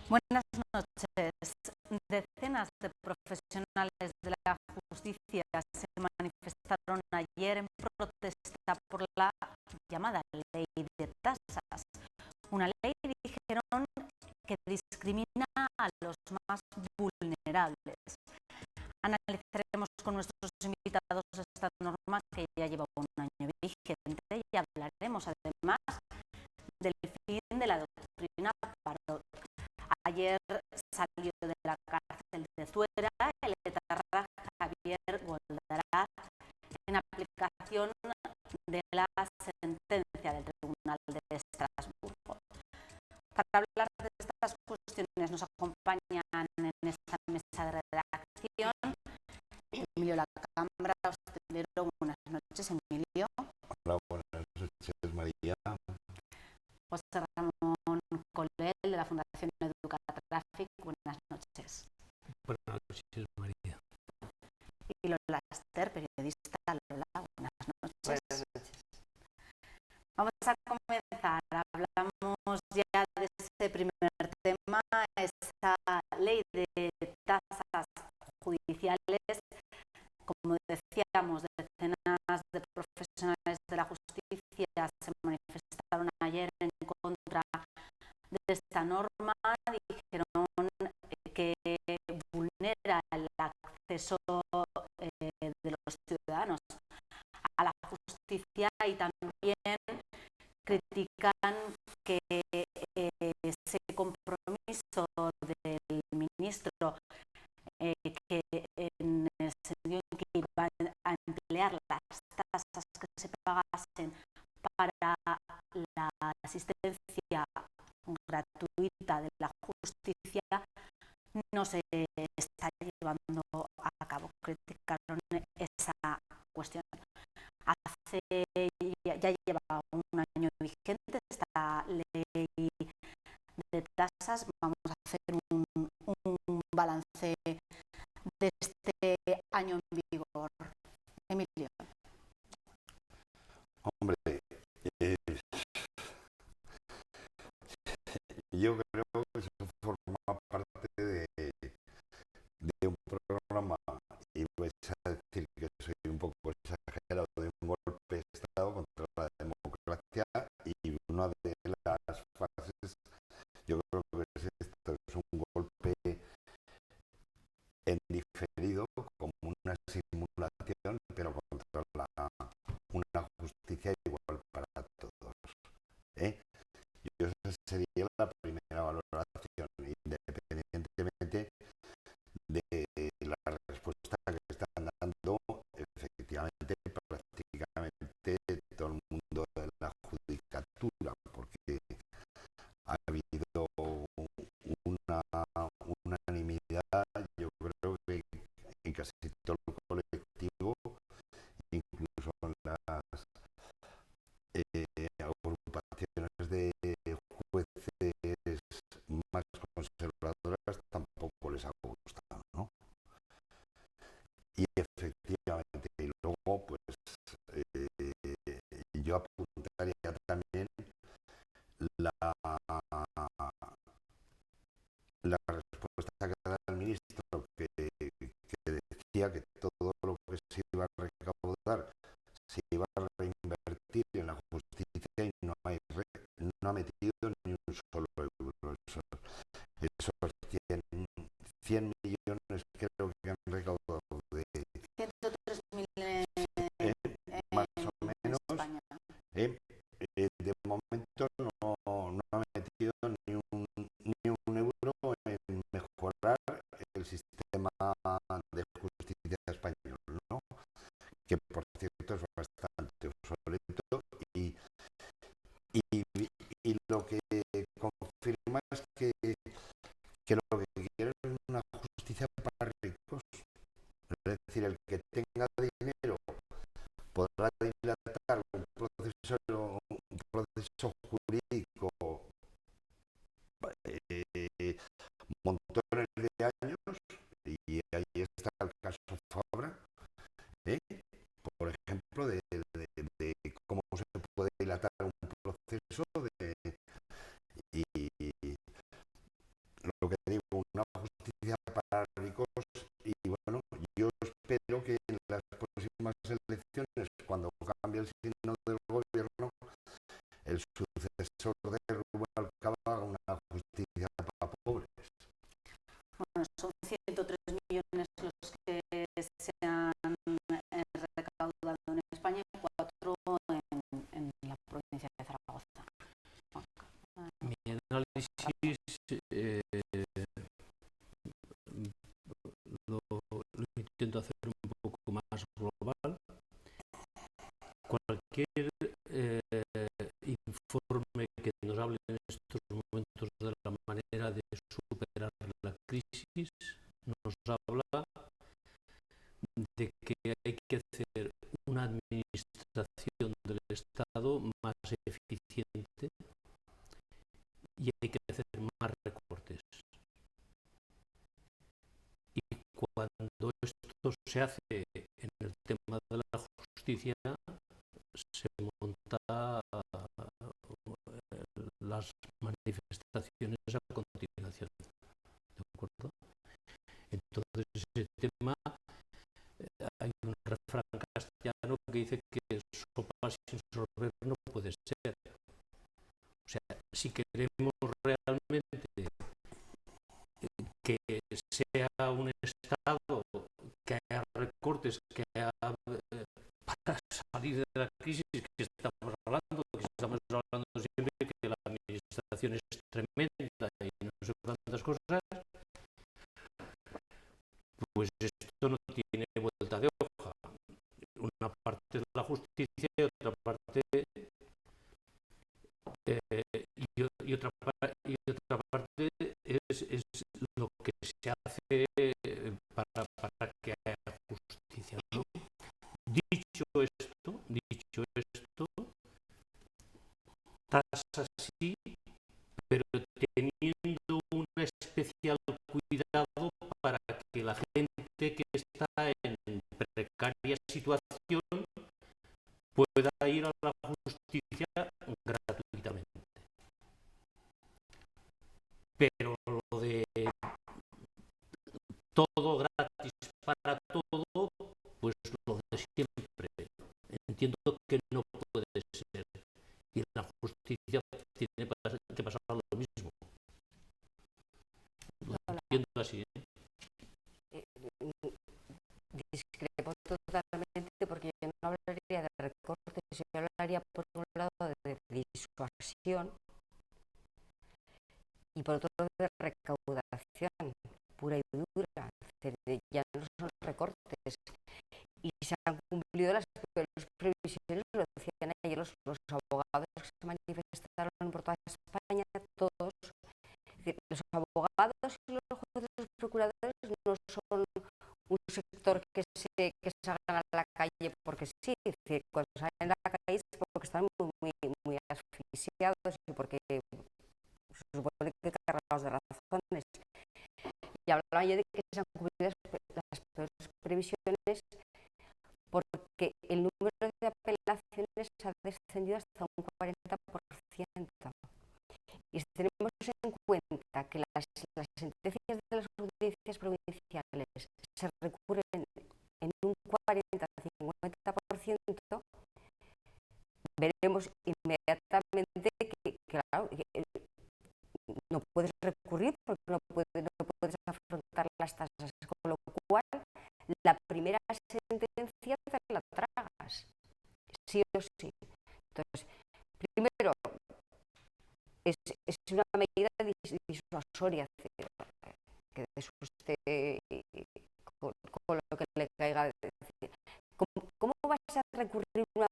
Buenas noches. Decenas de profesionales de la justicia se manifestaron ayer en protesta por la llamada ley de tasas. Una ley, dijeron, que discrimina a los más vulnerables. Analizaremos con nuestros invitados esta norma que ya lleva un año vigente y hablaremos además del fin de la doctrina Parot. Ayer salió de la cárcel de Zuera el etarra Javier Goldaraz en aplicación de la sentencia del Tribunal de Estrasburgo. Para hablar de estas cuestiones nos acompañan en esta mesa de redacción Emilio Lacambra, hostelero. Buenas noches, Emilio. Hola, buenas noches, María. José Ramón Colel, de la Fundación Educatraffic. Buenas noches. Buenas noches, María. Y Lola Aster, periodista. Lola, buenas noches. Buenas noches. Vamos a comenzar. Hablamos ya de ese primer tema, esa ley de tasas judiciales. Como decíamos, decenas de profesionales de la justicia se manifestaron ayer en contra de esta norma. Dijeron que vulnera el acceso de los ciudadanos a la justicia y también critican que ese compromiso del ministro que en el sentido en que iba a emplear las tasas que se pagasen para la asistencia gratuita de la justicia no se está llevando a cabo. Criticaron esa cuestión. Ya lleva un año vigente esta ley de tasas. Vamos a hacer un balance de este año en vigor. Emilio. Hombre, yo creo que eso forma parte de un programa, y vais a decir que soy un poco exagerado, de un golpe de Estado contra la democracia, y una de las fases, yo creo que esto es un golpe en diferido, como una simulación, pero contra una justicia igual para todos. Y esa sería la primera valoración, independientemente de la respuesta que están dando efectivamente prácticamente todo el mundo de la judicatura, porque ha habido una unanimidad, yo creo que en casi todo el colectivo, incluso en las agrupaciones de jueces más conservadoras, tampoco les ha gustado, ¿no? Y efectivamente, y luego pues yo apuntaría también la respuesta que da el ministro, que decía que todo lo que se iba a recaudar se iba a reinvertir en la justicia, y no ha metido ni un solo euro. Esos 100 millones creo que han recaudado de 103 millones más o menos. España. De momento no ha metido ni un euro en mejorar el sistema de justicia español, ¿no? Que por cierto es bastante obsoleto, y lo que confirma es que lo que quieren es una justicia para ricos. Es decir, el que tenga dinero podrá dilatar un proceso jurídico montones de años, y ahí está el caso Fabra, por ejemplo, de cómo se puede dilatar un proceso y lo elecciones, cuando cambia el signo del gobierno, el sucesor de Rubén Alcalá haga una justicia para pobres. Bueno, son 103 millones los que se han recaudado en España y 4 en la provincia de Zaragoza. Mi análisis lo intento hacer un poco más global. Cualquier informe que nos hable en estos momentos de la manera de superar la crisis nos habla de que hay que hacer una administración del Estado más eficiente y hay que hacer más recortes. Y cuando esto se hace en el tema de la justicia, se monta las manifestaciones a continuación. ¿De acuerdo? Entonces, ese tema, hay un refrán castellano que dice que sopa sin sorber no puede ser. O sea, si queremos realmente que sea un Estado que haya recortes, que haya para salir de la crisis que estamos hablando siempre que la administración es tremenda y no sé cuántas cosas, pues esto no tiene vuelta de hoja. Una parte es la justicia y otra parte y otra parte es lo que se hace para que haya justicia, ¿no? Dicho esto, tasas sí, pero teniendo un especial cuidado para que la gente que está en precaria situación pueda ir a la justicia gratuitamente. Pero lo de todo gratis para todo, pues lo de siempre. Entiendo que no puede ser. Y en la justicia tiene que pasar lo mismo. Lo entiendo así. Discrepo totalmente porque yo no hablaría de recortes, yo hablaría por un lado de disuasión y por otro de recaudación pura y dura. Ya no son recortes y se han cumplido las previsiones, lo decían ayer los abogados que se manifestaron por toda España, todos. Es decir, los abogados y los jueces y los procuradores no son un sector que salgan a la calle porque sí, es decir, cuando salen a la calle es porque están muy asfixiados y porque se supone que cargados de razones. Y hablaba yo de que se han cumplido las peores previsiones porque el número de apelaciones ha descendido hasta un 40%. Y si tenemos en cuenta que las sentencias de las audiencias provinciales se recurren en un 40-50%, veremos inmediatamente que claro, no puedes recurrir porque no puedes afrontar las tasas, con lo cual la primera sentencia te la tragas, sí o sí. Entonces, primero, es una medida disuasoria, que asuste con lo que le caiga. Decir, ¿cómo vas a recurrir una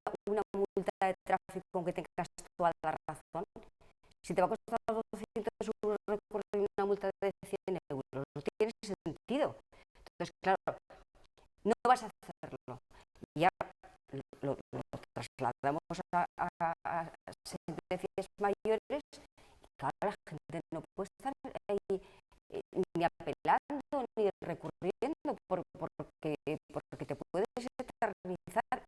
multa de tráfico aunque tengas toda la razón? Si te va a costar 200 euros recurrir una multa de 100 euros, no tiene sentido. Entonces, claro, no vas a hacerlo. Ya lo trasladamos a sentencias mayores y claro, la gente no puede estar ahí ni apelando ni recurriendo porque te puedes eternizar,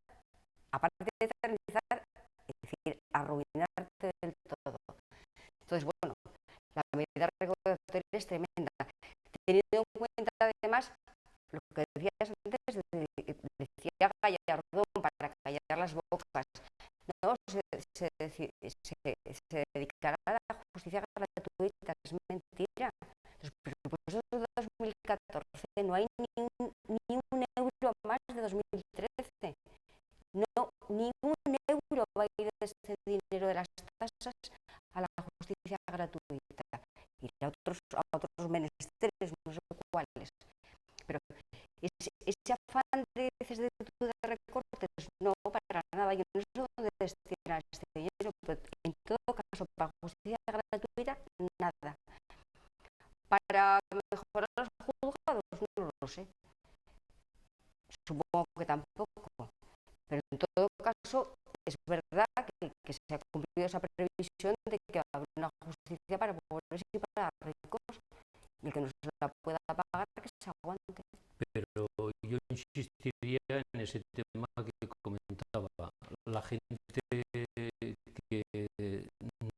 aparte de eternizar, es decir, arruinarte del todo. Entonces, bueno, la medida recaudatoria es tremenda. Teniendo en cuenta además lo que decías antes, decía Gallardón, las bocas. No, se dedicará a la justicia gratuita, es mentira. Los presupuestos de 2014 no hay ni un euro más de 2013. No, ni un euro va a ir de este dinero de las tasas a la justicia gratuita. Irá a otros menesteres, no sé cuáles. Pero ese afán de recortes, no, para nada. Yo no sé dónde destinar este dinero, pero en todo caso, para justicia gratuita, nada. Para mejorar los juzgados, no lo sé. Supongo que tampoco. Pero en todo caso, es verdad que se ha cumplido esa previsión de que va a haber una justicia para pobres y para ricos. Y el que no se la pueda pagar, que se aguante. Pero yo insistiría en ese tema que comentaba. La gente que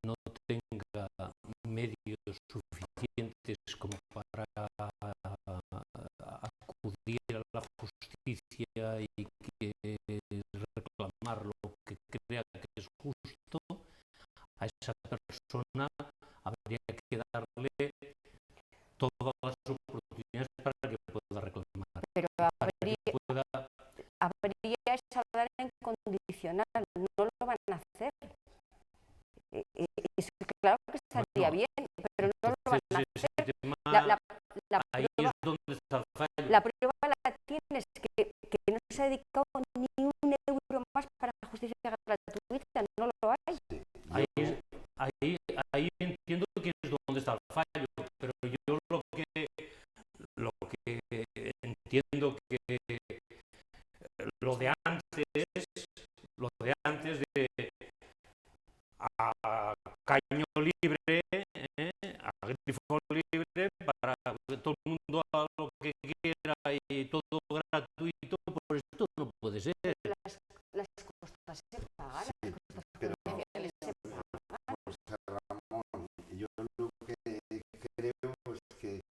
no tenga medios suficientes como para acudir a la justicia y que reclamar lo que crea que es justo, a esa persona habría que darle todas las oportunidades para que pueda reclamar. Pero habría esa dar en condicional, no lo van a hacer. Es claro que estaría bien, pero no lo van a hacer. Ahí es donde está el fallo. La prueba la tienes, que no se ha dedicado ni un euro más para la justicia gratuita, no lo hay. Ahí entiendo que es donde está el fallo, pero yo lo que entiendo que lo de antes de a caño libre, a grifo libre, para que todo el mundo haga lo que quiera y todo gratuito, por esto no puede ser. Las costas se pagan, Sí, pero se pagan. José Ramón, yo lo que creo es que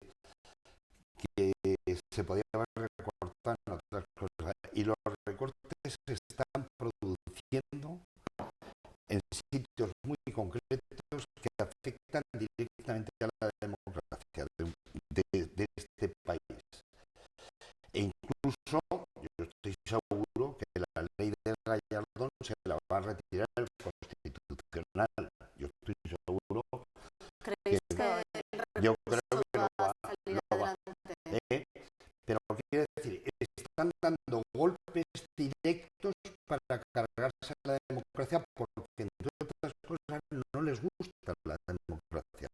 se podía haber recortado en otras cosas y los recortes se están produciendo en sitios muy concretos que afectan directamente a la democracia de este país. E incluso yo estoy seguro que la ley de Gallardón se la va a retirar el Constitucional. Yo estoy seguro ¿Creéis que el yo creo recurso que va a salir adelante? pero quiere decir, están dando golpes directos para cargarse a la democracia porque entre otras cosas no les gusta la democracia.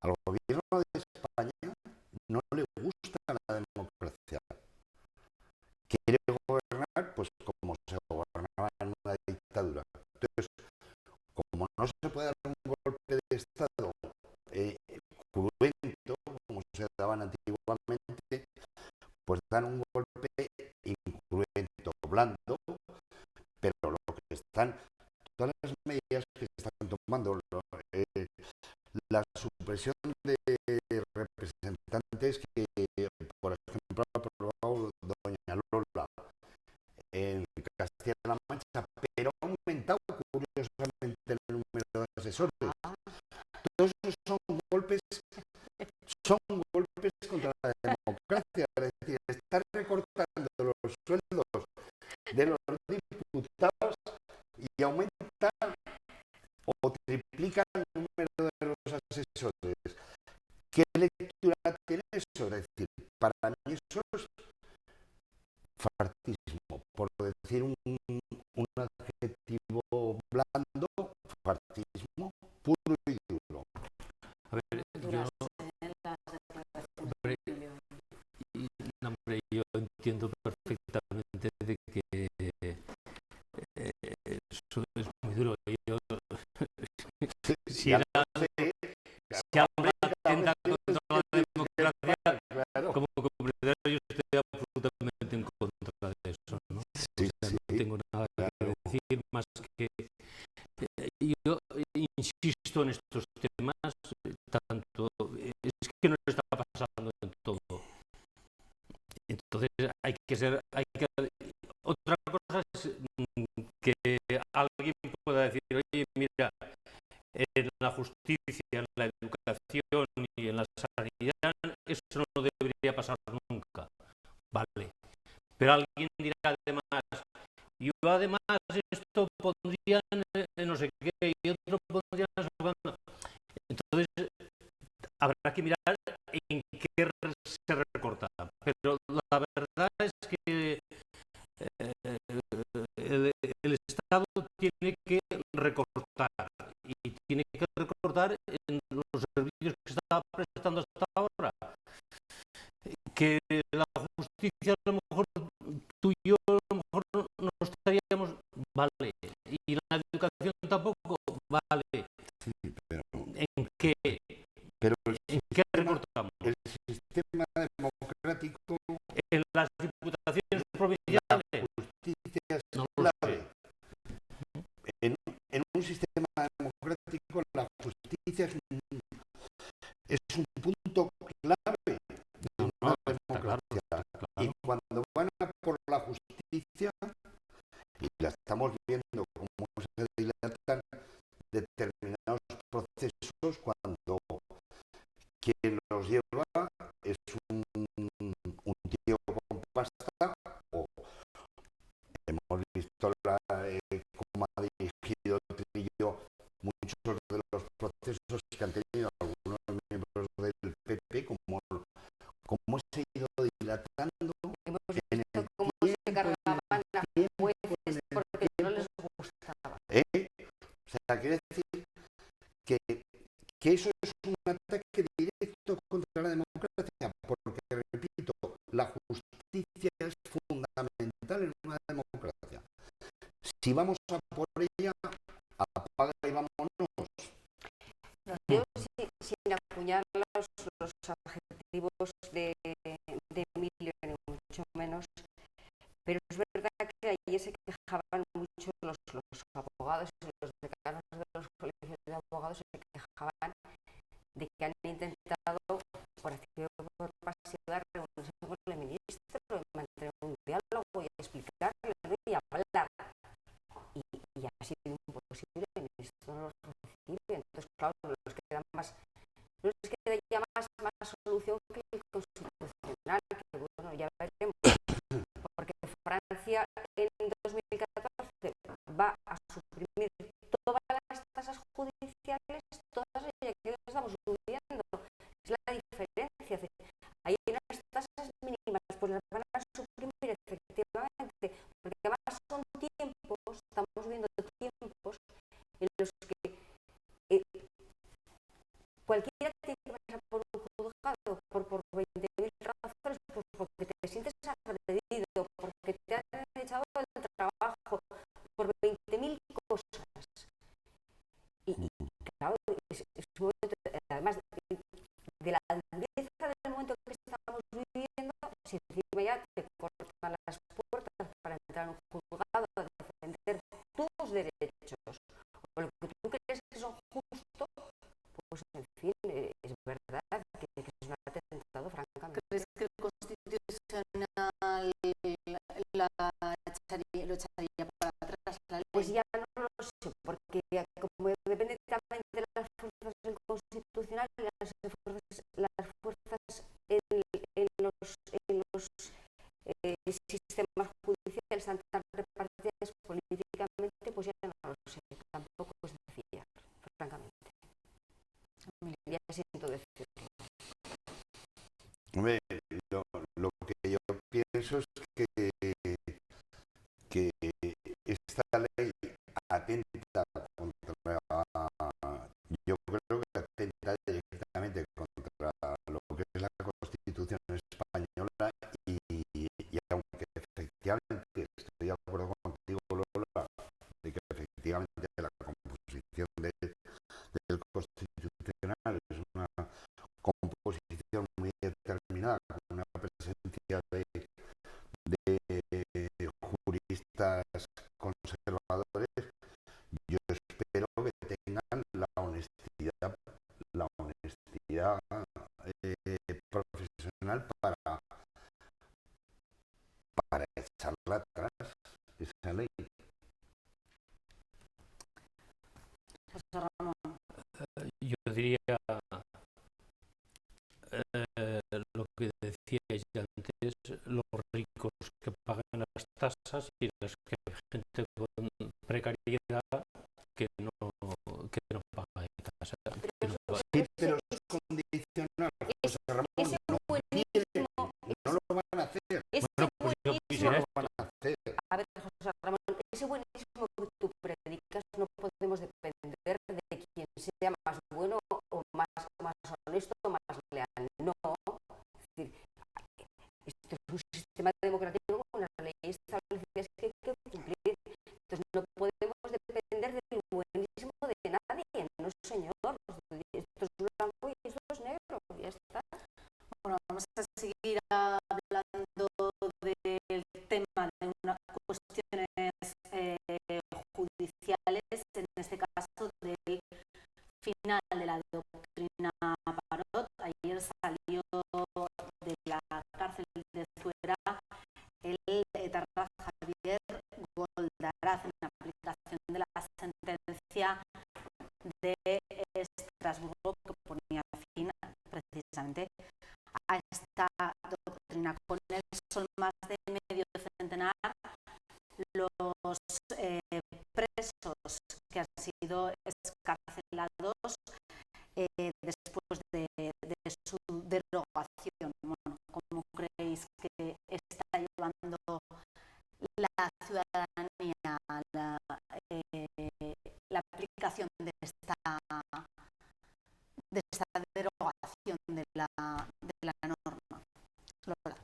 Al gobierno de España no le gusta la democracia. Quiere gobernar pues como se gobernaba en una dictadura. Entonces, como no se puede dar un golpe de Estado cruento, como se daban antiguamente, pues dan un golpe incruento, blando, pero lo que están, todas las medidas que están tomando, la supresión de representantes que, por ejemplo, ha aprobado doña Lola en Castilla-La Mancha, pero ha aumentado curiosamente el número de asesores. Todos esos son golpes contra la democracia, es decir, están recortando los sueldos de los diputados y aumentan o triplican el número de los asesores. ¿Qué lectura tiene eso? Es decir, para mí eso es fartismo, por decir un adjetivo blando, fartismo puro y duro. A ver, yo entiendo perfectamente de que eso es muy duro. Si algo atenta contra la democracia, claro. como comprenderá, yo estoy absolutamente en contra de eso, ¿no? Sí, O sea, no tengo nada que decir más que yo insisto en estos temas, tanto es que no está pasando en todo. Entonces hay que otra cosa es justicia, en la educación y en la sanidad, eso no debería pasar nunca. Vale. Pero alguien dirá además, yo además esto pondría en no sé qué y otro pondría en no sé cuándo. Entonces habrá que mirar en qué se recorta. Pero la verdad es que el Estado tiene que recortar y tiene que recortar en los servicios que está prestando hasta ahora. Que la justicia a lo mejor tú y yo a lo mejor no estaríamos, vale, y la educación tampoco, vale. Sí, pero, ¿En qué? pero ¿En qué recortamos? el sistema democrático, ¿En las diputaciones la provinciales? justicia es No lo clave. sé. En un sistema democrático la justicia es un punto clave de No, una está claro, democracia. Y claro. cuando van a por la justicia, y la estamos viendo cómo se dilatan determinados procesos cuando quien los lleva es un tío con pasta, o hemos visto cómo ha dirigido Trillo muchos de los procesos que han tenido algunos miembros del PP, cómo se ha ido dilatando Hemos en visto el cómo se tiempo, cargaban a tiempo, jueces porque no les gustaba. O sea, quiere decir que eso es un ataque directo contra la democracia, porque, repito, la justicia es fundamental en una democracia. Si vamos a por ella, apaga y vámonos. Yo sin acuñar los adjetivos de Emilio, ni mucho menos, pero es verdad que ayer se quejaban mucho los abogados y los decanos de los colegios de abogados se quejaban de que han intentado, por activa o por pasiva, reunirse con el ministro, mantener un diálogo y explicarle, ¿no? Y hablar. Y ha sido imposible, el ministro no los recibe. Entonces, claro, nos queda ya más solución que el constitucional, que bueno, ya veremos. Porque Francia en 2014 va a suprimir todas las tasas judiciales, todas ellas que estamos subiendo. Es la diferencia. Hay unas tasas mínimas, pues las van a suprimir efectivamente, porque además son tiempos, estamos viendo tiempos en los que cualquiera tiene que pasar por un juzgado por 20.000 razones, pues porque te sientes agredido, porque te han echado del trabajo, por 20.000 cosas. Y claro, es un momento, además de la dureza del momento que estamos viviendo, si encima ya te cortan las puertas para entrar en un juzgado a defender tus derechos, o lo que tú crees que son justos, pues en fin, es verdad que es un atentado, francamente. ¿Crees que el Constitucional lo echaría para atrás la ley? Pues ya no lo sé, porque como depende también de las fuerzas del Constitucional, las fuerzas en los sistemas judiciales están tan repartidas políticamente, pues ya no lo sé, tampoco es de fiar, francamente. Ya siento decirlo. Hombre, lo que yo pienso es que esta ley atenta contra, yo creo que atenta directamente contra lo que es la Constitución española y aunque efectivamente estoy de acuerdo contigo, Lola, de que efectivamente la composición del Constitucional es una composición muy determinada, con una presencia de juristas conservadores, yo espero que tengan la honestidad profesional para echarla atrás, esa ley. José Ramón. casas y las que hay gente con precariedad que no paga casa. Que no paga. Sí, pero es condicional, José Ramón, Ese no quieren, buenismo, no lo van a hacer, ese Bueno, pues yo no quisiera lo van a hacer. a ver, José Ramón, ese buenismo que tú predicas no podemos depender de quien sea más bueno o más honesto o más leal. No. Es decir, esto es un sistema democrático con unas leyes establecidas que hay que cumplir. Entonces no podemos depender del buenismo de nadie, no señor. Esto es blanco y esto es negro, ya está. Bueno, vamos a seguir hablando del tema de unas cuestiones judiciales, en este caso del final de la doctrina Parot. Ayer salió de la cárcel de Zuera el etarra Javier Goldaraz en aplicación de la sentencia de Estrasburgo que ponía fin precisamente a esta doctrina. Con él son más de medio centenar los presos que han sido excarcelados después de su derogación. Bueno, ¿cómo creéis que está llevando la ciudadanía la aplicación de esta derogación de la norma? Lola.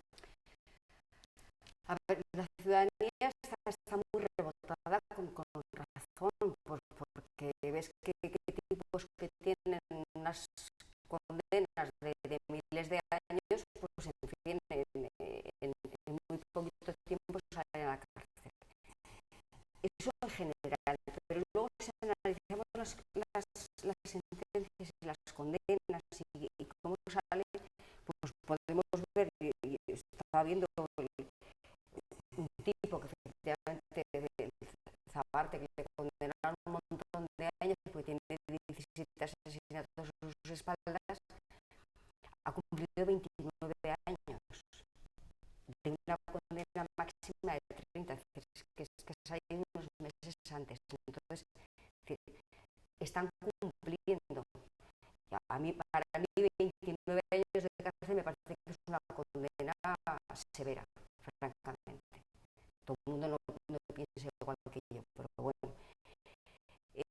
A ver, la ciudadanía está muy rebotada con razón, porque ves que tipos que tienen unas condenas de miles de años, pues en fin, en muy poquito tiempo salen a la cárcel. Eso en general, pero luego si analizamos las sentencias y las condenas y cómo salen, pues podemos ver, y estaba viendo un tipo que efectivamente de Zabarte, que le condenaron un montón de años porque tiene 17 asesinatos a sus espaldas, ha cumplido 29 años de una condena máxima de 30, que es ahí unos meses antes. Entonces, están cumpliendo. Para mí 29 años de cárcel me parece que es una condena severa, francamente. Todo el mundo no piensa igual que yo, pero bueno.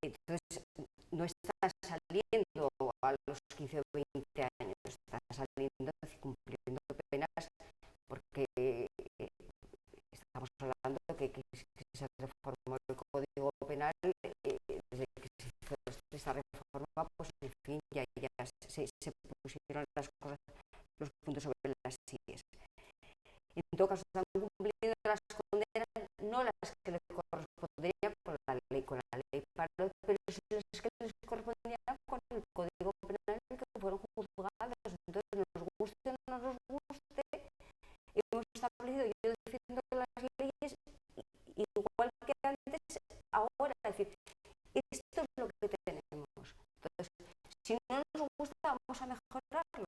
Entonces, no están saliendo a los 15 o 20 años, están saliendo cumpliendo penas porque estamos hablando que se reformó el Código Penal, desde que se hizo esta reforma, pues en fin, ya se pusieron las cosas, los puntos sobre las sillas. En todo caso, están cumpliendo las condenas, no las que les corresponderían con la ley Parot, pero sí las que les correspondían con el Código Penal que fueron juzgados. Entonces, nos guste o no nos guste, hemos establecido, yo defiendo las leyes igual que antes, ahora, es decir, esto es lo que tenemos. Entonces, si no nos gusta, vamos a mejorarlo.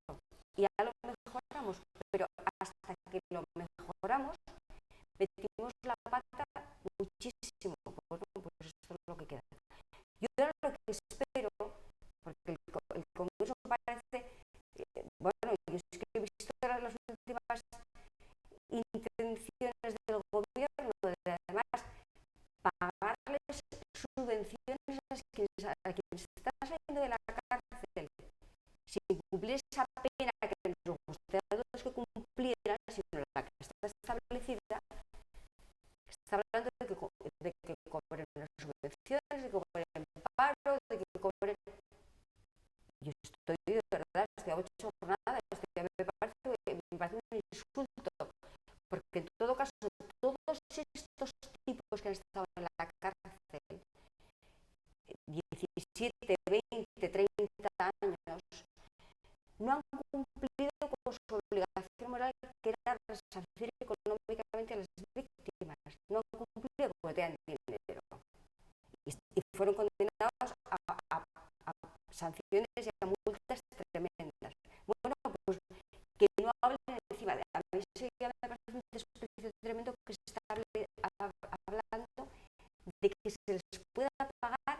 Y ya lo mejoramos, pero hasta que lo mejoramos, metimos la pata muchísimo. Bueno, pues esto es lo que queda. Yo ahora lo que espero, porque el Congreso parece, bueno, yo es que he visto las últimas intenciones del gobierno de además pagarles subvenciones a quienes están saliendo de la cárcel sin cumplir esa pena que nos gustaría a todos que cumplieran, sino la que está establecida. Está hablando de que cobren las subvenciones, de que cobren paro, de que cobren. Yo estoy de verdad, estoy abochornada, me parece un insulto, porque en todo caso, todos estos tipos que han estado en la cárcel, 17, 20, 30 años, no han cumplido con su obligación moral, que era resarcir económicamente a las víctimas. No han cumplido porque tenían dinero. Y fueron condenados a sanciones y a multas tremendas. Bueno, pues que no hablen encima de. A mí eso ya me parece un desprecio tremendo que se está que se les pueda pagar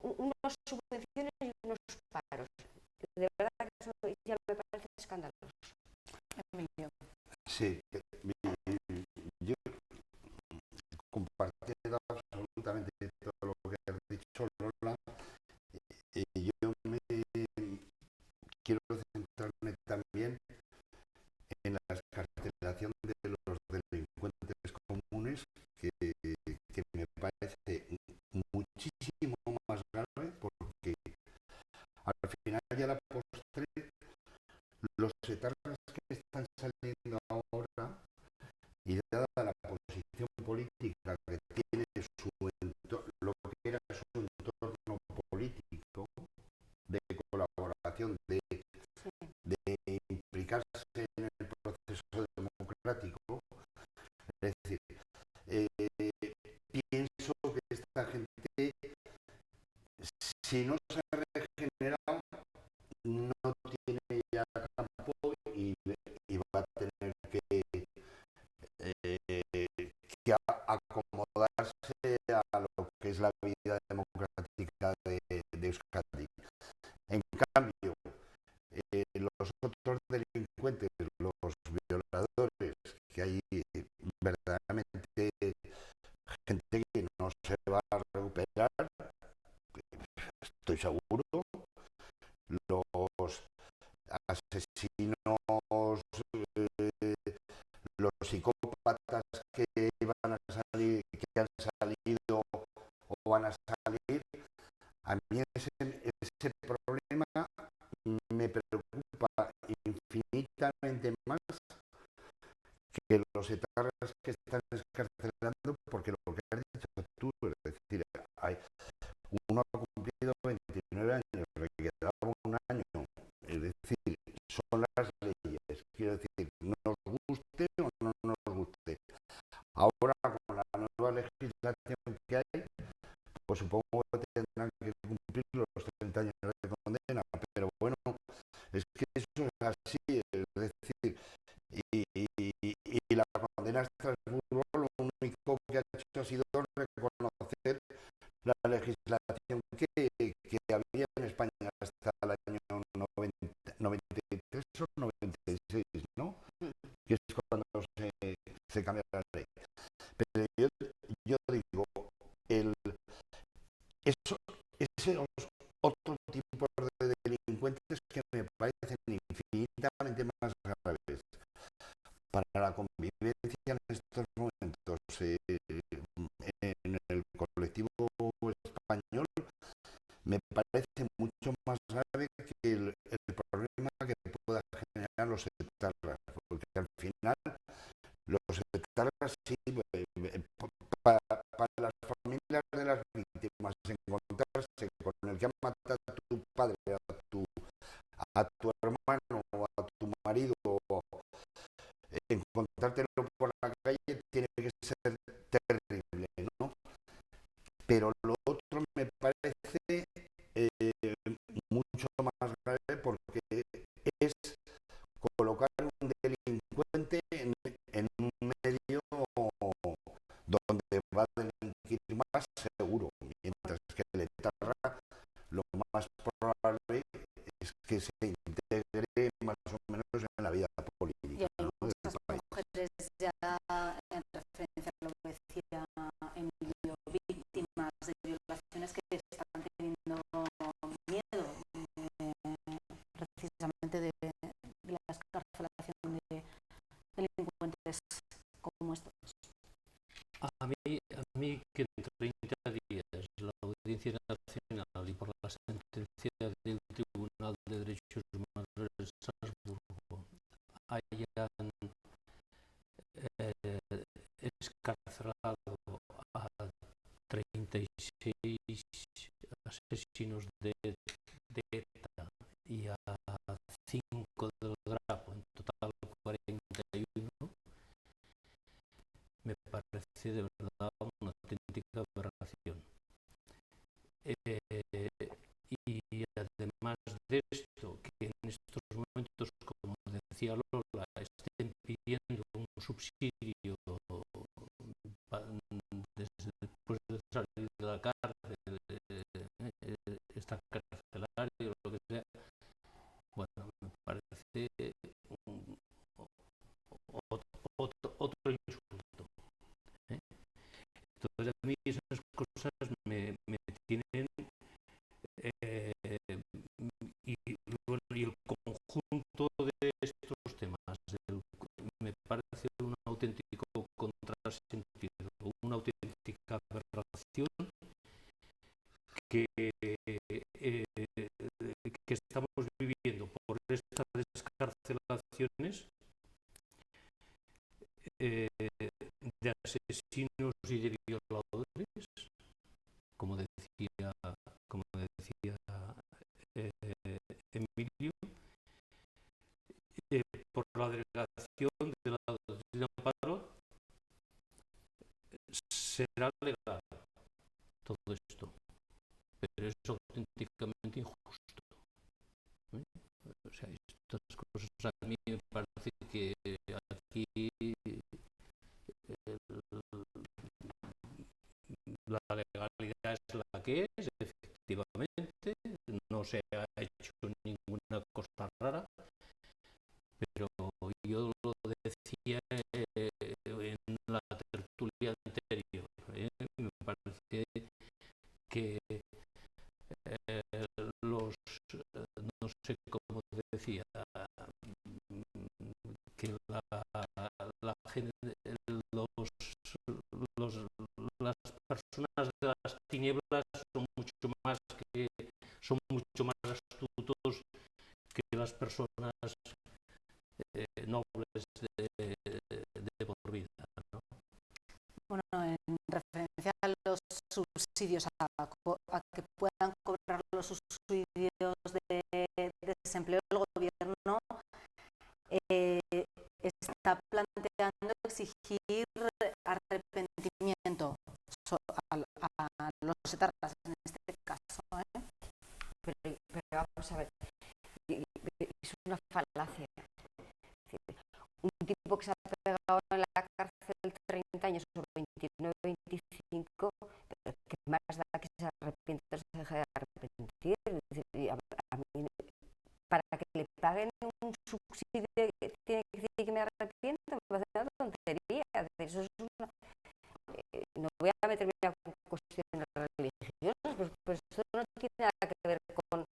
unas subvenciones y unos paros. De verdad que eso ya me parece escandaloso. Emilio. Sí, yo compartiendo absolutamente todo lo que has dicho, Lola, yo me quiero centrarme también en la excarcelación de los delincuentes comunes, que me parece muchísimo más grave, porque al final y a la postre, los etarras que están saliendo ahora, y dada la posición política que tiene lo que era su entorno político, de colaboración, de implicarse en el proceso democrático, es decir, pienso que esta gente, si no se ha regenerado, no tiene ya campo y va a tener que acomodarse a lo que es la vida democrática de Euskadi. En cambio, los otros delincuentes, los violadores, que hay verdaderamente gente que no se va a recuperar, estoy seguro, los asesinos, los psicópatas que van a salir, que han salido o van a salir, a mí ese problema me preocupa infinitamente más que los etarras que están escarcelando, porque lo que has dicho tú, es decir, uno ha cumplido 29 años, le quedaba un año, es decir, son las leyes, quiero decir, nos guste o no nos guste. Ahora, con la nueva legislación que hay, pues supongo que tendrán que cumplir los 30 años de condena, pero bueno, es que eso es así, es decir, y la condena a Estrasburgo lo único que ha hecho ha sido reconocer la legislación que había en España hasta el año 93 o 96, ¿no? Que es cuando se cambia la ley. Pero yo digo, esos otro tipo de delincuentes que me parecen infinitamente más graves para la convivencia en estos momentos en el colectivo español, me parece mucho más grave que el problema que pueda generar los etarras, porque al final los etarras sí, para las familias de las víctimas, encontrarse con el que ha matado a tu padre, a tu hermano o a tu marido, encontrártelo por la calle tiene que ser terrible, ¿no? Pero lo otro me parece mucho más grave, porque es colocar un delincuente en un medio donde va a delinquir más seguro, mientras que el etarra lo más probable es que se integre más o menos en la vida política. Y hay muchas mujeres ya, en referencia a lo que decía Emilio, víctimas de violaciones que están teniendo miedo precisamente de la excarcelación de delincuentes como estos. A mí que en 30 días la Audiencia Nacional y por la sentencia del Tribunal de Derechos Humanos de Estrasburgo hayan escarcelado a 36 asesinos de ETA y a 5 del Grapo, en total 41, me parece de verdad una auténtica aberración. Y además de esto, que en estos momentos, como decía Lola, estén pidiendo un subsidio salir de la cárcel, está carcelario, lo que sea, bueno, me parece otro insulto. Entonces a mí esas cosas me tienen bueno, y el conjunto de estos temas me parece un auténtico contrasentido, una auténtica aberración que estamos viviendo por estas descarcelaciones de asesinos y de violadores, como decía Emilio, por la delegación de la doctrina Amparo. Será legal todo esto, pero es auténticamente injusto. O sea, estas cosas a mí me parece que aquí la legalidad es la que es, efectivamente, no se ha hecho ninguna cosa rara, pero yo lo decía en la tertulia anterior, me parece que no sé cómo decía, que la gente, las personas de las tinieblas son mucho más astutos que las personas nobles de por vida, ¿no? Bueno, en referencia a los subsidios, a que puedan cobrar los subsidios de desempleo, el gobierno está planteando exigir arrepentimiento a los etarras en este caso. Pero vamos a ver, es una falacia. Un tipo que se ha pegado en la cárcel 30 años o 29, 25, ¿qué más da que se arrepienta o se deje de arrepentir? A mí, para que le paguen un subsidio, tiene que decir que me arrepiento, me parece una tontería. Eso es no voy a meterme a cuestiones religiosas, pues esto no tiene nada que ver con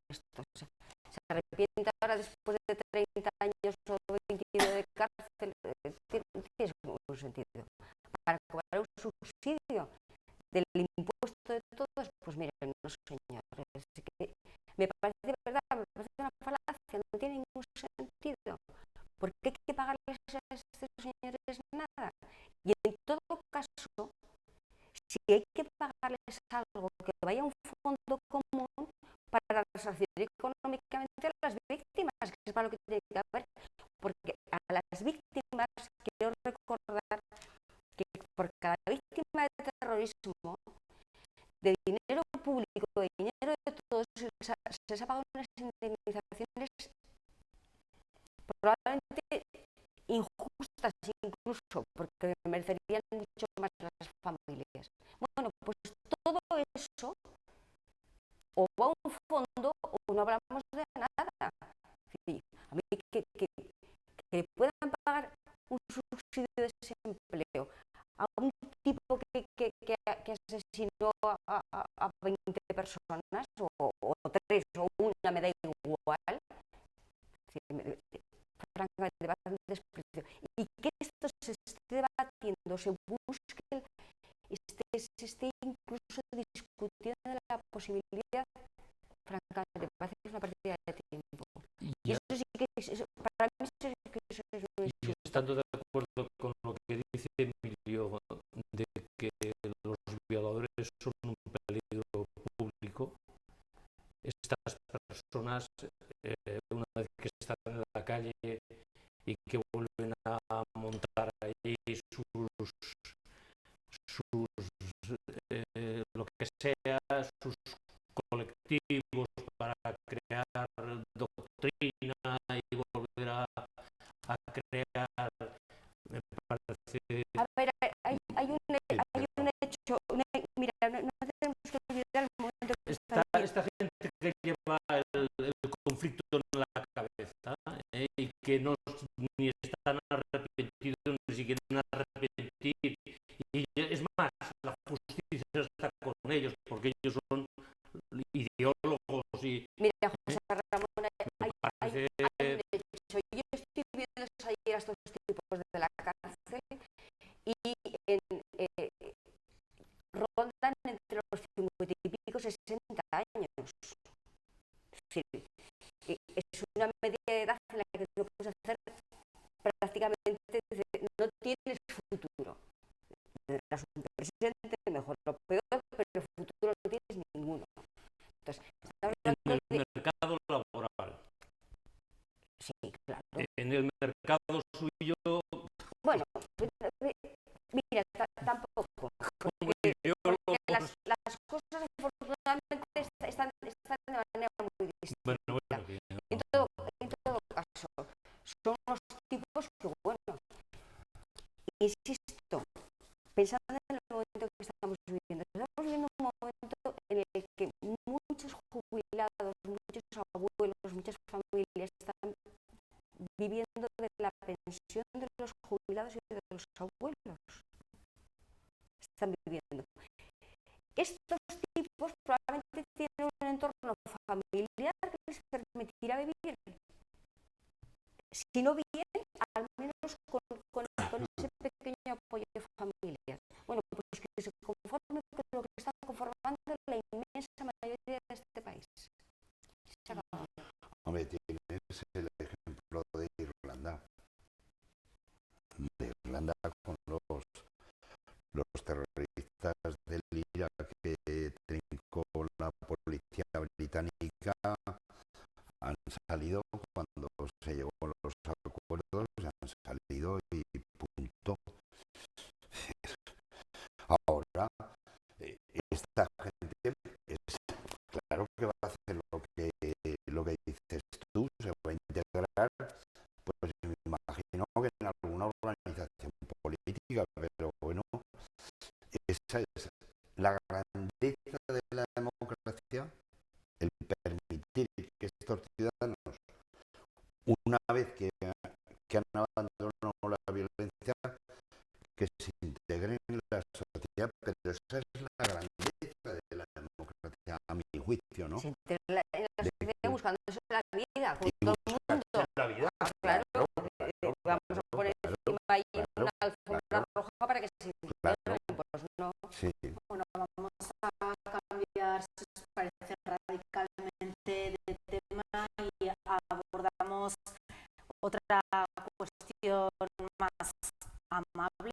esto. O sea, se arrepiente ahora después de 30 años o 22 de cárcel, tiene un sentido. Para cobrar un subsidio del impuesto de todos, pues miren, no señores, que me parece de verdad, me parece una falacia, no tiene ningún sentido. ¿Por qué hay que pagarles a estos señores nada? Y en todo caso, si hay que pagarles algo, que vaya a un fondo común para resarcir económicamente a las víctimas, que es para lo que tiene que haber. Porque a las víctimas, quiero recordar que por cada víctima de terrorismo, de dinero público, de dinero de todos, se les ha pagado unas indemnizaciones probablemente injustas incluso, porque merecerían mucho más las familias. Bueno, pues todo eso o va a un fondo o no hablamos de nada. Sí, a mí que puedan pagar un subsidio de desempleo a un tipo que asesinó a 20 personas o 3 o una, me da igual. Sí, francamente, va a un desprecio. Y que esto se esté debatiendo, se busque, se esté incluso discutiendo la posibilidad, francamente, me parece que es una pérdida de tiempo. Y eso sí que, para mí, eso es un y estando de acuerdo con lo que dice Emilio, de que los violadores son un peligro público, estas personas, una vez que están en la calle y que vuelven a montar ahí lo que sea, sus colectivos para crear doctrina y volver a crear, me parece... A ver, hay un hecho, que no ni están arrepentidos ni se quieren arrepentir. Y es más, la justicia está con ellos porque ellos son ideólogos y Mira, José Ramón, me hay parece... un hecho. Yo estoy viendo ayer a estos tipos de la cárcel y rondan entre los 50 y pico 60 años. Es decir, es una media de edad en la que no puedes hacer prácticamente, no tienes futuro. Tendrás un presente, mejor o peor, pero futuro no tienes ninguno. Entonces, estamos En hablando el mercado laboral, Sí, claro. en el mercado suyo, Bueno, mira, tampoco. como Porque ideólogos... las cosas afortunadamente están de manera muy distinta. Bueno, que En todo caso, son los tipos que, bueno, insisto, pensando en el momento que estamos viviendo un momento en el que muchos jubilados, muchos abuelos, muchas familias están viviendo de la pensión de los jubilados y de los abuelos. Están viviendo. Estos tipos probablemente tienen un entorno familiar que les permitirá vivir, si no bien, al menos con ese pequeño apoyo familiar. Bueno, pues que se conforme con lo que está conformando la inmensa mayoría de este país. Se acabó. Hombre, tienes el ejemplo de Irlanda. De Irlanda con los terroristas del Irak que trincó la policía británica, han salido cuando se llegó a los acuerdos, han salido y punto. Ahora, esta gente es claro que va a hacer lo que dices tú, se va a integrar, pues me imagino que en alguna organización política, pero bueno, esa es la grandeza de la democracia, el permitir que estos ciudadanos, una vez que han abandonado la violencia, que se integren en la sociedad, pero esa es la grandeza de la democracia, a mi juicio, ¿no? Se integra en la sociedad buscándose la vida, con Y todo el mundo. buscarse la vida, Claro, claro, vamos a poner encima ahí una alfombra claro, roja para que se claro, integren, pues no. sí, Bueno, vamos a cambiar, si os parece, radicalmente de tema y abordamos otra cuestión más amable.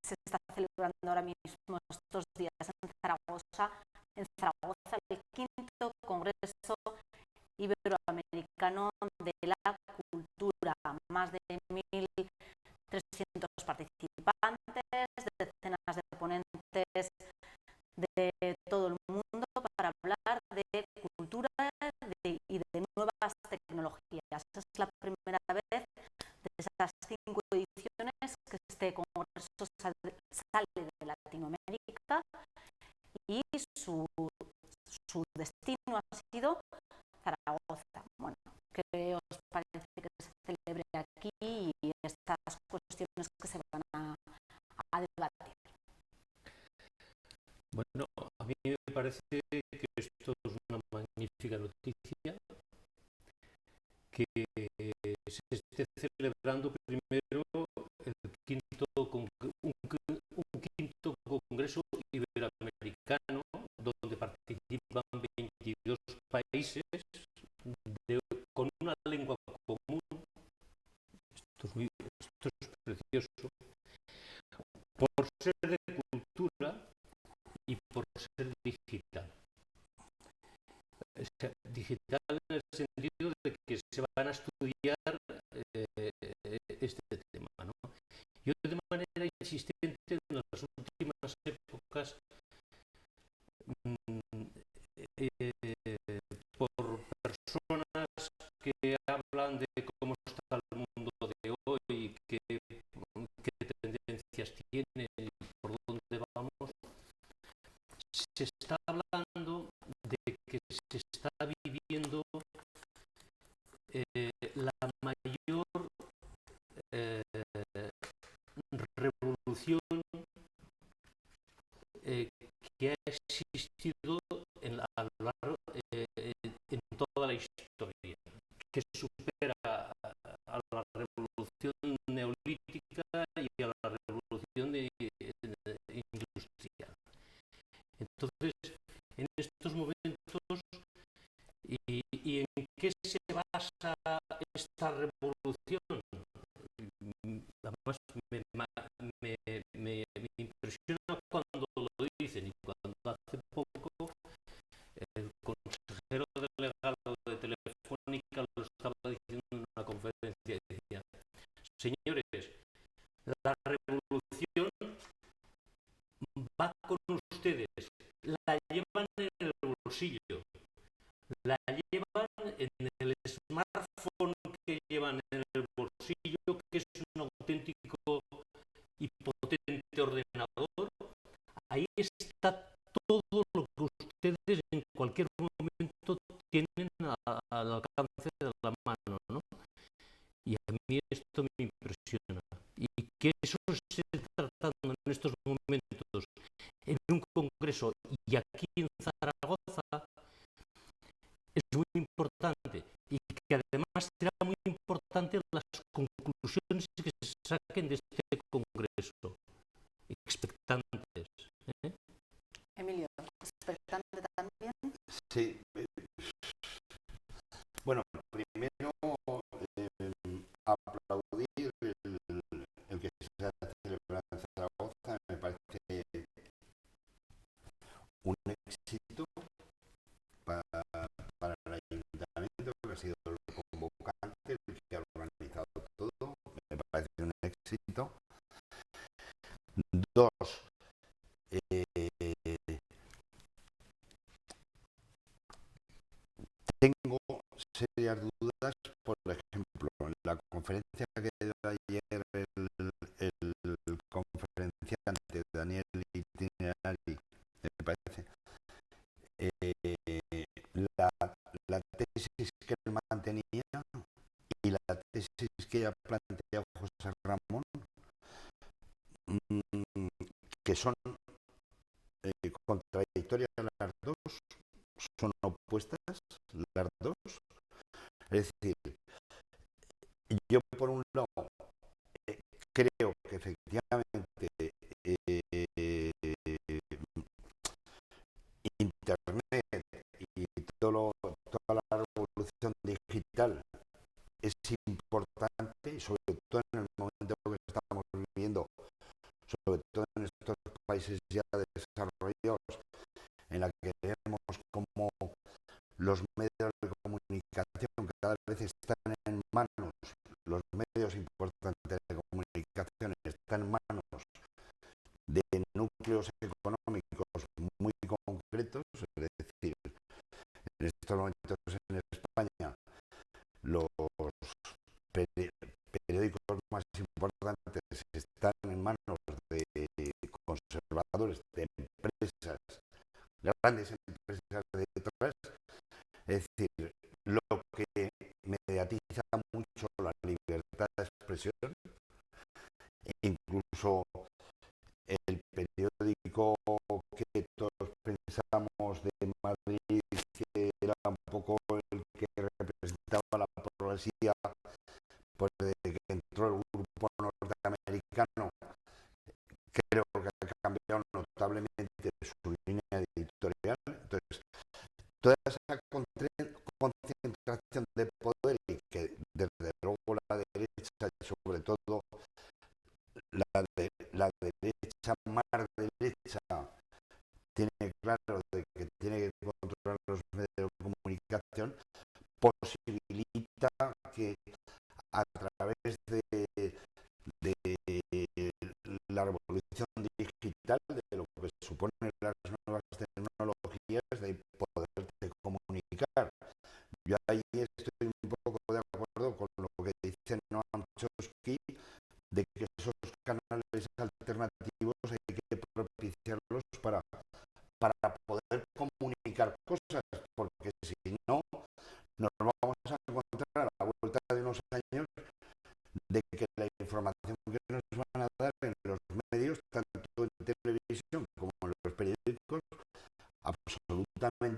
Se está celebrando ahora mismo estos días en Zaragoza, el quinto Congreso Iberoamericano de la Cultura. Más de 1.300 participantes, decenas de ponentes de todo el mundo para hablar de cultura y de nuevas tecnologías. Es la primera vez de esas 5 ediciones que este congreso sale de Latinoamérica y su destino ha sido Zaragoza. Bueno, ¿qué os parece que se celebre aquí y estas cuestiones que se van a debatir? Bueno, a mí me parece que esto es una magnífica noticia, que se esté celebrando primero un quinto Congreso Iberoamericano, donde participan 22 países con una lengua común. Esto es precioso. Por ser de cultura y por ser digital. O sea, digital en el sentido de que se van a estudiar este tema, ¿no? Yo de manera insistente en las últimas épocas por personas que hablan de cómo está el mundo de hoy, qué tendencias tiene y por dónde vamos, se está hablando de que se está viviendo la que ha existido a lo largo, en toda la historia, que supera a la revolución neolítica y a la revolución industrial. Entonces, en estos momentos, ¿y en qué se basa esta revolución? Además, me impresiona cuando lo dicen, y cuando hace poco el consejero delegado de Telefónica lo estaba diciendo en una conferencia y decía: señores, la revolución va con ustedes, la llevan en el bolsillo, la llevan en el smartphone que llevan en el bolsillo, que es un auténtico y potente ordenador. Ahí está todo lo que ustedes en cualquier momento tienen al alcance de la mano, ¿no? Y a mí esto me impresiona. Y que eso se esté tratando en estos momentos en un congreso y aquí en Zaragoza es muy importante, y que además será muy importante las conclusiones que se saquen de este congreso. Expectantes. Emilio, expectante también. Sí. Bueno, primero aplaudir el que se ha celebrado en Zaragoza. Me parece un éxito para el ayuntamiento, que ha sido el convocante, el que ha organizado todo. Me parece un éxito. Dos, tengo serias dudas, por ejemplo, en la conferencia que dio ayer el conferenciante Daniel Itinerari, me parece, la tesis que él mantenía y la tesis que ella plantea José Ramón, que son contradictorias las dos, son opuestas las dos. Es decir, yo por un lado creo que efectivamente Internet y toda la revolución digital es importante, y sobre todo en el momento que estamos viviendo, sobre todo en estos países ya desarrollados, en la que vemos como los medios de comunicación cada vez están en manos, los medios importantes de comunicación están en manos de núcleos económicos muy concretos. Es decir, en estos momentos en España los periódicos más importantes están en manos de conservadores, de empresas, grandes empresas detrás. Es decir, lo que mediatiza mucho la libertad de expresión, incluso el periódico que todos pensamos de Madrid, que era un poco el que representaba la progresía, pues desde que entró el grupo norteamericano, creo que ha cambiado notablemente su línea editorial. Entonces, toda esa concentración de poder, y que desde luego la derecha, y sobre todo la derecha más derecha, tiene claro de que tiene que controlar los medios de comunicación, posibilita que a través de la revolución digital, de lo que suponen las nuevas tecnologías, de poderte comunicar. Yo ahí estoy un poco de acuerdo con lo que dice Noam Chomsky, de que esos canales alternativos hay que propiciarlos para poder comunicar cosas, porque si no, nos vamos a encontrar a la vuelta de unos años de que la información que nos van a dar en los medios, tanto en televisión como en los periódicos,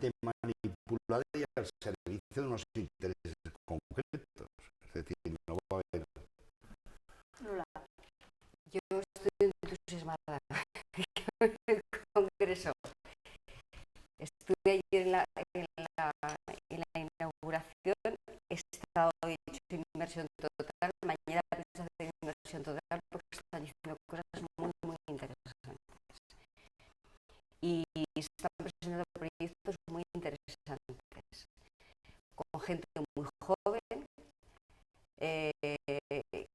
totalmente manipulada y al servicio de unos intereses concretos. Es decir, no va a haber... Lola. Yo estoy entusiasmada con el Congreso. Estuve ayer en la inauguración, he estado hecho inmersión total, mañana pienso hacer inmersión total porque están diciendo cosas muy, muy interesantes. Y están presentando proyectos muy interesantes, con gente muy joven.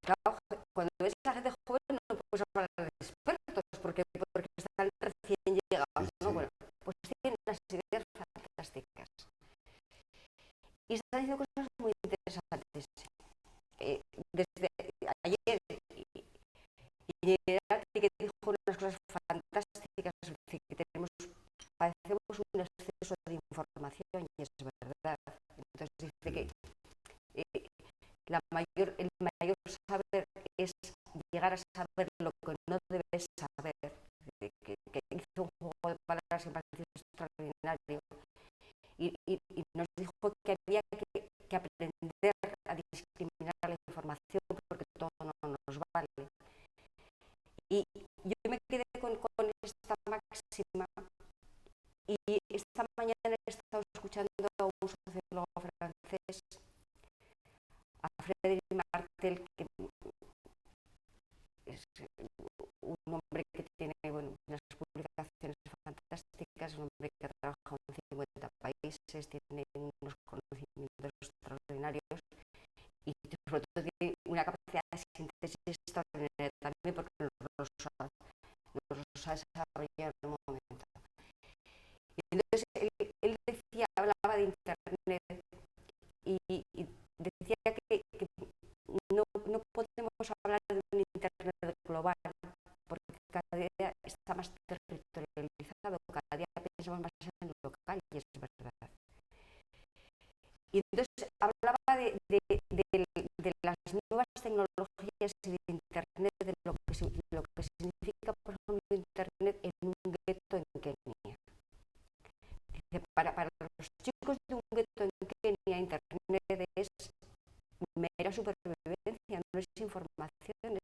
Claro, cuando ves a la gente joven no puedes hablar de expertos porque están recién llegados, ¿no? Bueno, pues tienen unas ideas fantásticas y están diciendo cosas muy interesantes. Desde ayer Iñaki que dijo unas cosas fantásticas, es decir, que padecemos un exceso de información y es verdad. Entonces dice que el mayor saber es llegar a saber lo que no debes saber, que hizo un juego de palabras que me pareció extraordinario y nos dijo que había que aprender a discriminar la información porque todo no nos vale. Y yo me quedé con esta máxima y esta mañana he estado escuchando a un sociólogo francés, a Frédéric Martel, que es un hombre que tiene unas publicaciones fantásticas, un hombre que ha trabajado en 50 países, tiene unos conocimientos extraordinarios y sobre todo tiene una capacidad de síntesis extraordinaria también porque nos ha desarrollado en un momento. Y entonces él decía, hablaba de Internet y decía que no podemos hablar de un Internet global porque cada día está más territorializado, cada día pensamos más en lo local y es verdad. Y entonces hablaba de las nuevas tecnologías y de Internet, de lo que significa, por ejemplo, Internet en un gueto en Kenia. Dice, para los chicos de un gueto en Kenia, Internet es mera supervivencia, no es información,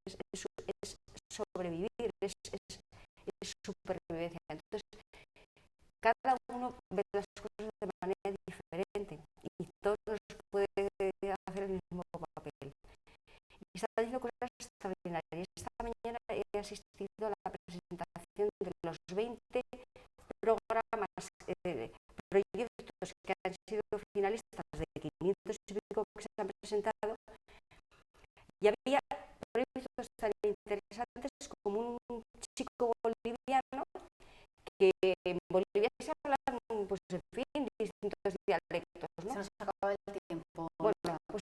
es sobrevivir, es supervivencia. Entonces, cada uno ve las cosas de manera diferente y todos nos puede hacer el mismo papel. Y está diciendo cosas extraordinarias. Esta mañana he asistido a la presentación de los 20 programas, proyectos que han sido finalistas de 500 y pico que se han presentado y había proyectos tan interesantes como un chico boliviano que en Bolivia se hablan, pues en fin, distintos dialectos, ¿no? Se nos acaba el tiempo. Bueno, pues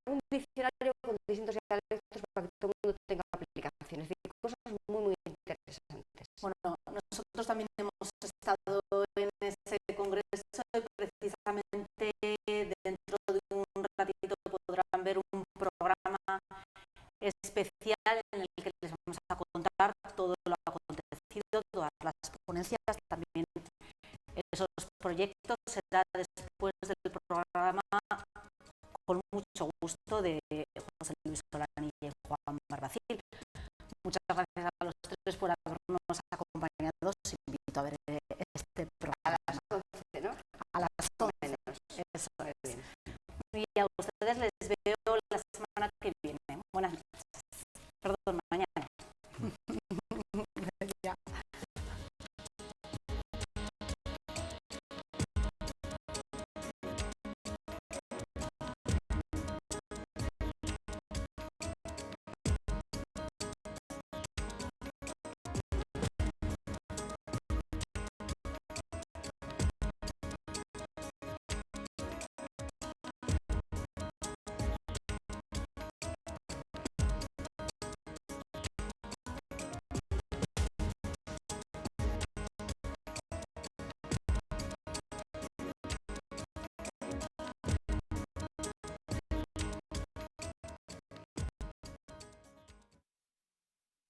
un diccionario con distintos dialectos para que todo el mundo tenga aplicaciones, de cosas muy, muy interesantes. Bueno, nosotros también hemos estado en ese congreso y precisamente dentro de un ratito podrán ver un programa especial en el que les vamos a contar todo lo acontecido, todas las ponencias, también esos proyectos. Será después del programa con mucho gusto de José Luis Solari.